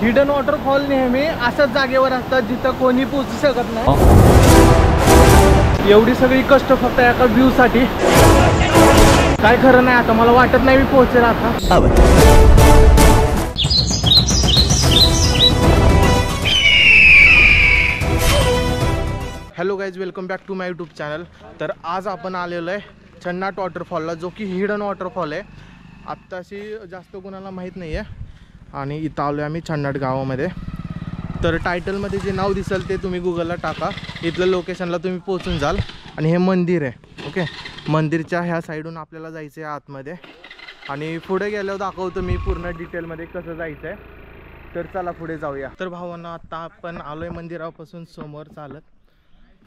Hidden waterfall नेहमी अशाच जागेवर असतात जिथं कोणी पोहोचू शकत नाही। एवढी सगळी कष्ट फक्त एका व्ह्यू साठी, काय खरं नाही। आता मला वाटत नाही मी पोहोचेल आता। Hello guys, welcome back to my YouTube channel. तर आज आपण आलेलो आहे चन्नाट वॉटरफॉलला, जो की हिडन वॉटरफॉल आहे। आत्ताशी जास्त कोणाला माहीत नाही आहे आणि इथं आलो आहे आम्ही चन्नाट गावामध्ये। तर टायटलमध्ये जे नाव दिसेल ते तुम्ही गुगलला टाका, इथलं लोकेशनला तुम्ही पोहोचून जाल। आणि हे मंदिर आहे, ओके। मंदिरच्या ह्या साईडून आपल्याला जायचं आहे आतमध्ये आणि पुढे गेल्यावर दाखवतो मी पूर्ण डिटेलमध्ये कसं जायचं आहे। तर चला पुढे जाऊया। तर भावांना आता आपण आलो आहे मंदिरापासून समोर चालत,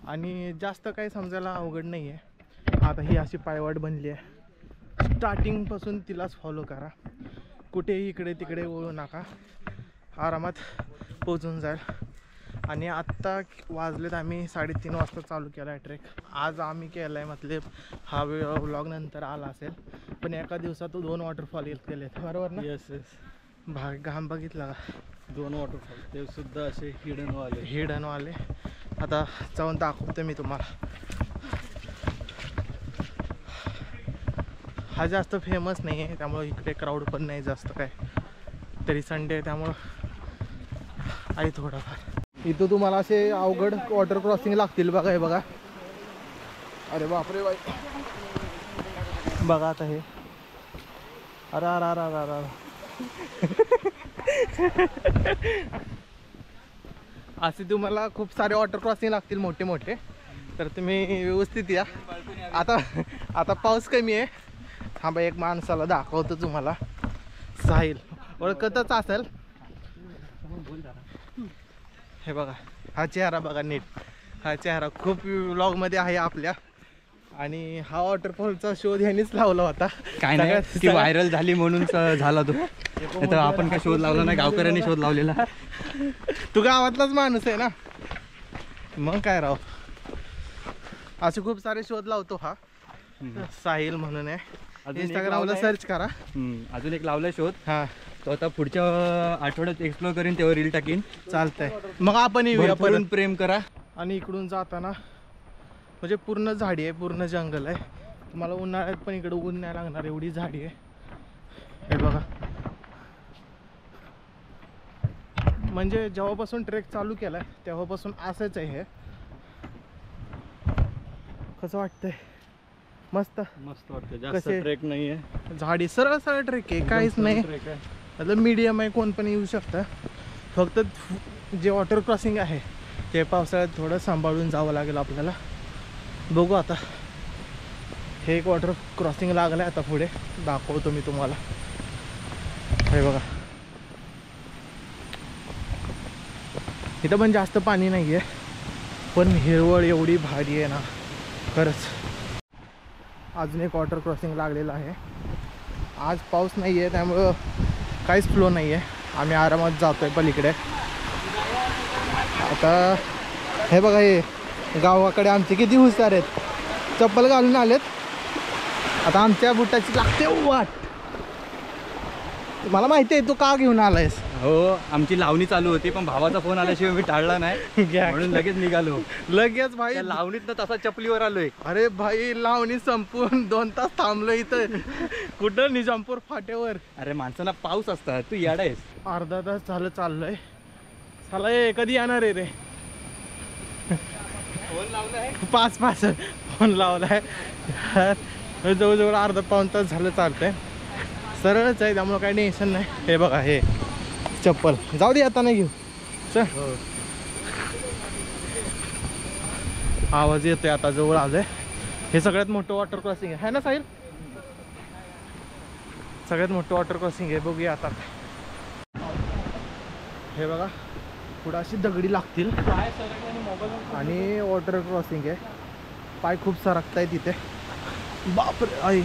आणि जास्त काही समजायला अवघड नाही आहे। आता ही अशी पायवाट बनली आहे, स्टार्टिंगपासून तिलाच फॉलो करा, कुठेही इकडे तिकडे वळू नका, आरामात पोहोचून जाईल। आणि आत्ता वाजलेत, आम्ही 3:30 वाजता चालू केला आहे ट्रेक। आज आम्ही केला आहे, मतलब हा व्लॉग नंतर आला असेल, पण एका दिवसात 2 वॉटरफॉल केले आहेत, बरोबर ना? Yes yes. घाम बघितला का? 2 वॉटरफॉल, ते सुद्धा असे हिडनवाले। आता जाऊन दाखवतो मी तुम्हाला। हा जास्त फेमस नाही आहे, त्यामुळे इकडे क्राऊड पण नाही जास्त काय, तरी संडे आहे त्यामुळं आहे थोडाफार। इथं तुम्हाला असे अवघड वॉटर क्रॉसिंग लागतील बघा, हे बघा। अरे बापरे बाई, बघा आता हे, अरे अरे अरे अरे अरे असे तुम्हाला खूप सारे वॉटर क्रॉसिंग लागतील मोठे मोठे, तर तुम्ही व्यवस्थित या। आता पाऊस कमी आहे। थांबा, एक माणसाला दाखवतो तुम्हाला, साहिल ओळखतच असेल, हे बघा, हा चेहरा बघा नीट, हा चेहरा खूप व्लॉगमध्ये आहे आपल्या। आणि हा वॉटरफॉलचा शोध ह्यानीच लावला होता, काय नाही ती व्हायरल झाली म्हणून झाला तो, तर आपण काय शोध लावला नाही, गावकऱ्यांनी शोध लावलेला। तू गावातलाच माणूस आहे ना, मग काय राव, असे खूप सारे शोध लावतो हा साहिल म्हणून आहे, इंस्टाग्रामला सर्च करा। अजून एक लावलाय शोध, हा तो आता पुढच्या आठवड्यात एक्सप्लोर करीन, तेव्हा रील टाकीन। चालतंय, मग आपण येऊया परत। प्रेम करा। आणि इकडून जाताना म्हणजे पूर्ण झाडी आहे, पूर्ण जंगल आहे। तुम्हाला उन्हाळ्यात पण इकडे ऊन नाही लागणार एवढी झाडी आहे, हे बघा। म्हणजे जेव्हापासून ट्रेक चालू केलाय तेव्हापासून असंच आहे हे। कसं वाटतंय? मस्त मस्त वाटतं, जास्त ट्रेक नाही आहे, झाडी सरळ सरळ ट्रेक आहे, काहीच नाही, मतलब मीडियम आहे, कोण पण येऊ शकतं। फक्त जे वॉटर क्रॉसिंग आहे ते पावसाळ्यात थोडं सांभाळून जावं लागेल आपल्याला। बघू आता, हे एक वॉटर क्रॉसिंग लागलं आहे, आता पुढे दाखवतो मी तुम्हाला, हे बघा। इथं पण जास्त पाणी नाही आहे, पण हिरवळ एवढी भारी आहे ना, खरंच। अजून एक वॉटर क्रॉसिंग लागलेलं आहे। आज पाऊस नाही आहे त्यामुळं काहीच फ्लो नाही आहे, आम्ही आरामात जातो आहे पलीकडे। आता हे बघा, हे गावाकडे आमचे किती हुशार आहेत, चप्पल घालून आलेत। आता आमच्या बुटाची लागते वाट, मला माहिती आहे तू का घेऊन आलायस। हो, आमची लावणी चालू होती, पण भावाचा फोन आल्याशिवाय मी टाळला नाही, म्हणून लगेच निघालो। लगेच भाई, लावणीत ना तसा चपलीवर आलोय। अरे भाई, लावणी संपून 2 तास थांबलो इथं, कुठं निजामपूर फाट्यावर। अरे माणसाला पाऊस असतात, तू येडायस। अर्धा तास झालं चाललंय, चला ये कधी येणार आहे रे? फोन लावलाय 5 फोन लावलाय, जवळजवळ अर्धा पाऊण तास झालं चालतंय। सरळच आहे त्यामुळं काही टेन्शन नाही। हे बघा, हे चप्पल जाऊ दे, आता नाही घेऊ चल। आवाज येतोय, आता जवळ आलोय। हे सगळ्यात मोठं वॉटर क्रॉसिंग आहे ना साहिल? सगळ्यात मोठं वॉटर क्रॉसिंग आहे, बघूया आता। हे बघा, पुढं अशी दगडी लागतील आणि वॉटर क्रॉसिंग आहे, पाय खूप सरकताय तिथे, बापरे आई,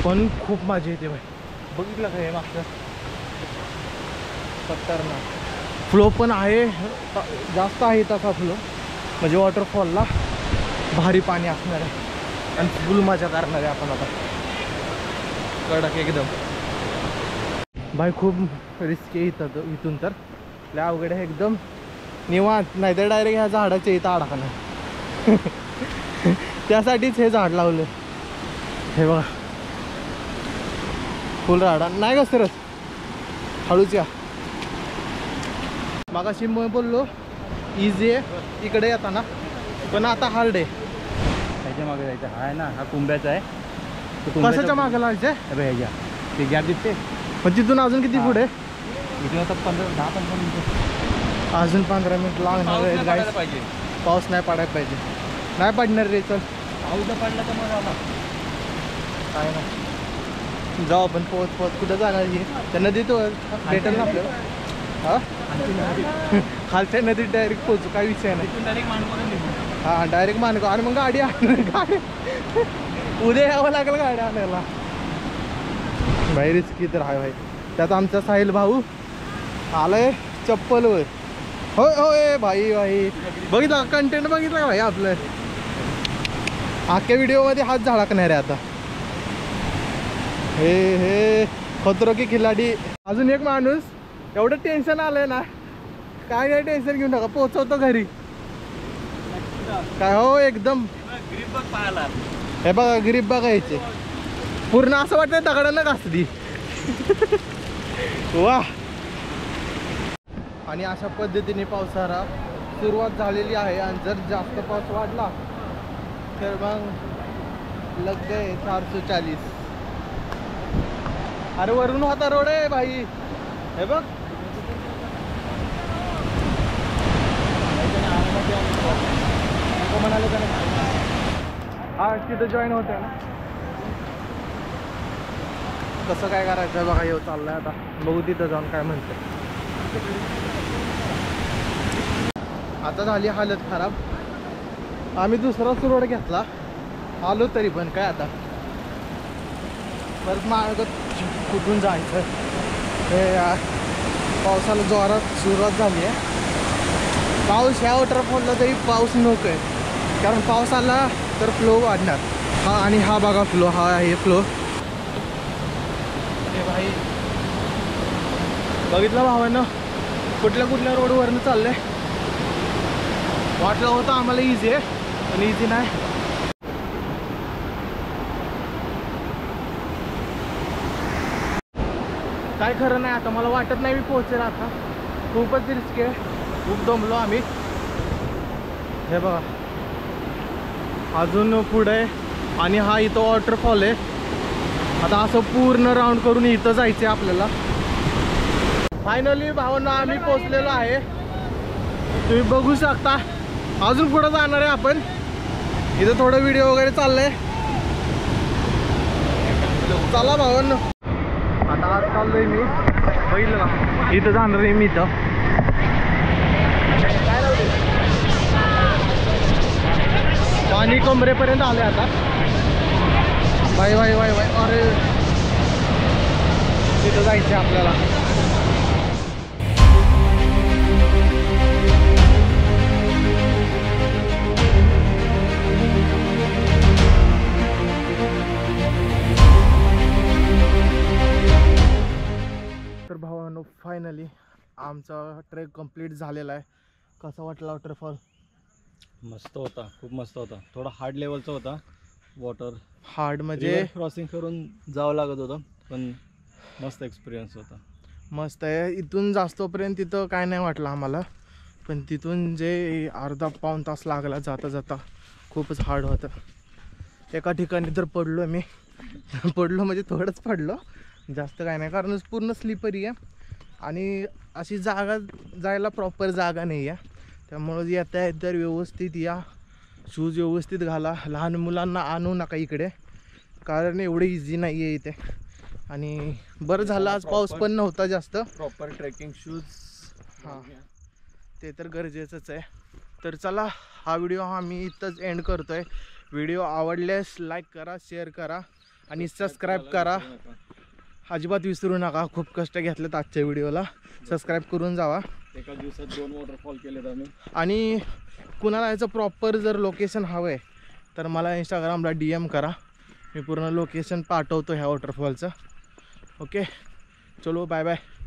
पण खूप मजा येते भाई। बघितलं का हे मागचं खतरनाक फ्लो पण आहे, जास्त आहे तसा फ्लो, म्हणजे वॉटरफॉलला भारी पाणी असणार आहे आणि फुल मजा करणार आहे आपण आता, कडक एकदम। भाई खूप रिस्की आहे इथून तर लय अवघड आहे एकदम निवांत, नाही तर डायरेक्ट ह्या झाडाच्या इथं अडकणं. त्यासाठीच हे झाड लावलं. हे बघा फुल राडा नाही का सरच हळूच या. मागाशी मग बोललो इझी आहे इकडे येताना, पण आता हार्ड आहे. ह्याच्या मागे जायचं हा आहे ना, हा कुंभ्याचा आहे. कशाच्या मागे लावायचं ह्याच्या ते गॅप दिसते पण तिथून अजून किती पुढे? इथे आता 10-15 मिनिटं अजून 15 मिनिट लागणार आहे guys. पाहिजे. पाऊस नाही पडायला पाहिजे. नाही पडणार रे. चल पाऊस पडला तर मग आला काय ना जाऊ आपण पोहोच कुठं जाणार ही त्या नदीत भेटेल ना आपल्याला. हा खालच्या नदीत डायरेक्ट पोहोचू काय विषय नाही. डायरेक्ट मानकरून निघू. हां डायरेक्ट मानगाव. आणि मग गाडी गाडी उद्या यावं लागेल गाडी आणायला. भाई रिस्की तर आहे भाई. त्यात आमचा साहिल भाऊ आलाय चप्पलवर. होय होय भाई भाई बघितलं कंटेंट बघितलं का भाई आपलं. अख्ख्या व्हिडिओमध्ये हात झळकणार आहे आता. हे खतरो की खिलाडी. अजून एक माणूस एवढं टेन्शन आलंय ना काय नाही टेन्शन घेऊ नका पोहोचवतो घरी. काय हो एकदम गरीब बघ पाहायला. हे बघा गरीब बघायचे पूर्ण असं वाटतं दगडानं घासली. वा. आणि अशा पद्धतीने पावसाळा सुरुवात झालेली आहे. आणि जर जास्त पाऊस वाढला तर मग लग गए 440. अरे वरून होता रोड आहे भाई. हे बघ म्हणाले हा तिथं जॉईन होत आहे ना. कसं काय करायचं बघा येऊ चाललंय आता. बघू तिथं जाऊन काय म्हणते. आता झाली हालत खराब. आम्ही दुसराच रोड घेतला आलो तरी पण काय आता परत मार्ग कुठून जायचं. हे पावसाला जोरात सुरुवात झाली आहे. पाऊस ह्या वॉटरफॉलला तरी पाऊस नको आहे कारण पाऊस आला तर फ्लो वाढणार. हा आणि हा बघा फ्लो. हा आहे फ्लो. हे भाई बघितलं भावानं कुठल्या रोडवरनं चाललंय. वाटलं होतं आम्हाला इझी आहे पण इझी नाही. काय खरं नाही आता. मला वाटत नाही मी पोहोचेल आता. खूपच रिस्क आहे. खूप दमलो आम्ही. हे बघा अजून पुढे आणि हा इथं वॉटरफॉल आहे. आता असं पूर्ण राऊंड करून इथं जायचं आहे आपल्याला. फायनली भावांना आम्ही पोचलेलो आहे. तुम्ही बघू शकता. अजून पुढं जाणार आहे आपण. इथं थोडं व्हिडिओ वगैरे चाललंय. चला भावांना. आता आज चाललोय मी बघितलं ना इथं जाणार आहे मी. इथं पाणी कमरेपर्यंत आले आता. Bye bye bye bye. अरे तिथं जायचं आपल्याला. तर भावांनो फायनली आमचा ट्रेक कंप्लीट झालेला आहे. कसा वाटला वॉटरफॉल? मस्त होता, खूप मस्त होता. थोडा हार्ड लेवलचा होता. वॉटर हार्ड म्हणजे क्रॉसिंग करून जावं लागत होतं पण मस्त एक्सपिरियन्स होता. मस्त आहे. इथून जास्तोपर्यंत तिथं काय नाही वाटलं आम्हाला. पण तिथून जे अर्धा-पाऊण तास लागला जाता जाता खूपच हार्ड होतं. एका ठिकाणी तर पडलो मी. पडलो म्हणजे थोडंच पडलो, जास्त काय नाही कारण पूर्ण स्लिपरी आहे आणि अशी जागा जायला प्रॉपर जागा नाही आहे. त्यामुळं येता येत तर व्यवस्थित या. शूज व्यवस्थित घाला. लहान मुलांना आणू नका इकडे कारण एवढं इझी नाही आहे इथे. आणि बरं झालं आज पाऊस पण नव्हता जास्त. Proper trekking shoes. हां ते तर गरजेचंच आहे. तर चला हा व्हिडिओ आम्ही इथंच एंड करतो आहे. व्हिडिओ आवडल्यास लाईक करा, शेअर करा आणि सबस्क्राईब करा. अजिबात विसरू नका. खूप कष्ट घेतलेत आजच्या व्हिडिओला. सबस्क्राईब करून जावा. एका दिवसात 2 वॉटरफॉल केलेत आम्ही. आणि कुणाला याचं प्रॉपर जर लोकेशन हवं आहे तर मला इंस्टाग्रामला DM करा. मी पूर्ण लोकेशन पाठवतो ह्या वॉटरफॉलचं. ओके चलो बाय बाय.